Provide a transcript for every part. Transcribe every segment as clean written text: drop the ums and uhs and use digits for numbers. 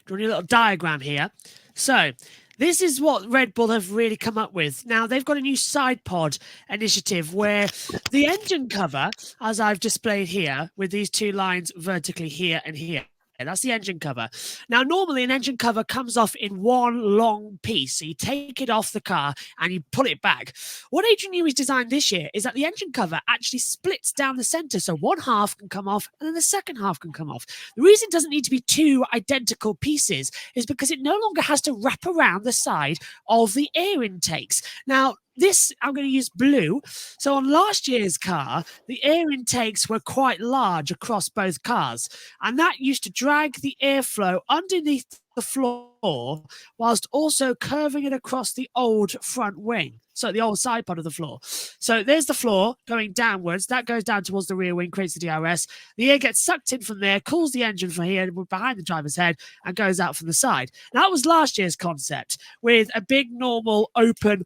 drawing a little diagram here. So this is what Red Bull have really come up with. Now, they've got a new side pod initiative where the engine cover, as I've displayed here, with these two lines vertically here and here, that's the engine cover. Now, normally an engine cover comes off in one long piece. So you take it off the car and you pull it back. What Adrian Newey's designed this year is that the engine cover actually splits down the center. So one half can come off and then the second half can come off. The reason it doesn't need to be two identical pieces is because it no longer has to wrap around the side of the air intakes. Now, this, I'm going to use blue. So on last year's car, the air intakes were quite large across both cars. And that used to drag the airflow underneath the floor whilst also curving it across the old front wing. So the old side part of the floor. So there's the floor going downwards. That goes down towards the rear wing, creates the DRS. The air gets sucked in from there, cools the engine from here behind the driver's head and goes out from the side. Now, that was last year's concept with a big, normal, open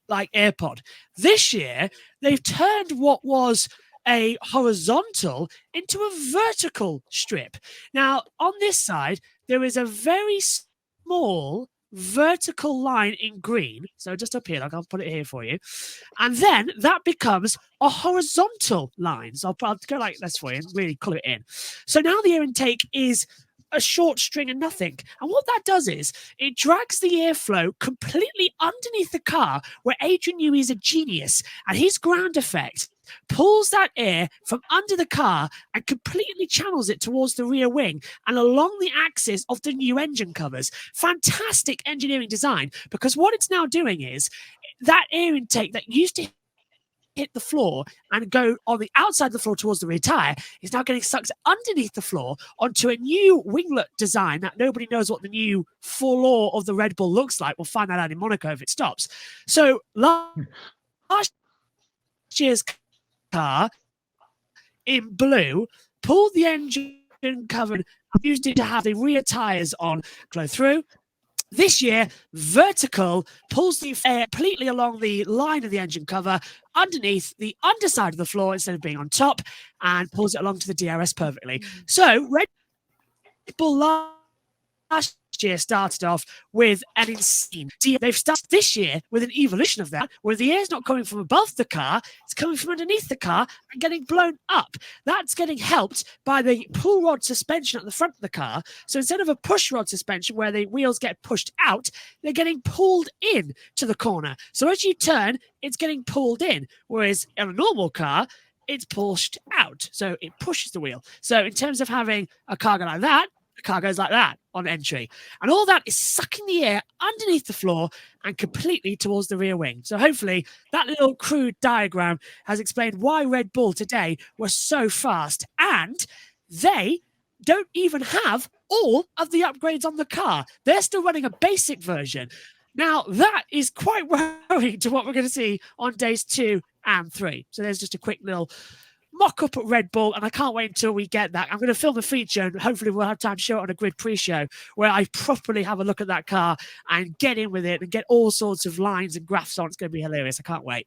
like AirPod. This year, they've turned what was a horizontal into a vertical strip. Now, on this side, there is a very small vertical line in green. So just up here, I'll put it here for you. And then that becomes a horizontal line. So I'll go like this for you and really colour it in. So now the air intake is a short string and nothing. And what that does is it drags the airflow completely underneath the car, where Adrian Newey is a genius, and his ground effect pulls that air from under the car and completely channels it towards the rear wing and along the axis of the new engine covers. Fantastic engineering design, because what it's now doing is that air intake that used to hit the floor and go on the outside of the floor towards the rear tire is now getting sucked underneath the floor onto a new winglet design that nobody knows what the new floor of the Red Bull looks like. We'll find that out in Monaco if it stops. So last year's car in blue pulled the engine cover and used it to have the rear tires on flow through. This year, vertical pulls the air completely along the line of the engine cover underneath the underside of the floor instead of being on top, and pulls it along to the DRS perfectly. So Red Bull last year started off with an insane. They've started this year with an evolution of that, where the air's not coming from above the car, it's coming from underneath the car and getting blown up. That's getting helped by the pull rod suspension at the front of the car. So instead of a push rod suspension where the wheels get pushed out, they're getting pulled in to the corner. So as you turn, it's getting pulled in. Whereas in a normal car, it's pushed out. So it pushes the wheel. So in terms of having a car go like that, the car goes like that on entry. And all that is sucking the air underneath the floor and completely towards the rear wing. So hopefully that little crude diagram has explained why Red Bull today were so fast. And they don't even have all of the upgrades on the car. They're still running a basic version. Now, that is quite worrying to what we're going to see on days 2 and 3. So there's just a quick little mock-up at Red Bull, and I can't wait until we get that. I'm going to film a feature, and hopefully we'll have time to show it on a grid pre-show, where I properly have a look at that car and get in with it and get all sorts of lines and graphs on. It's going to be hilarious. I can't wait.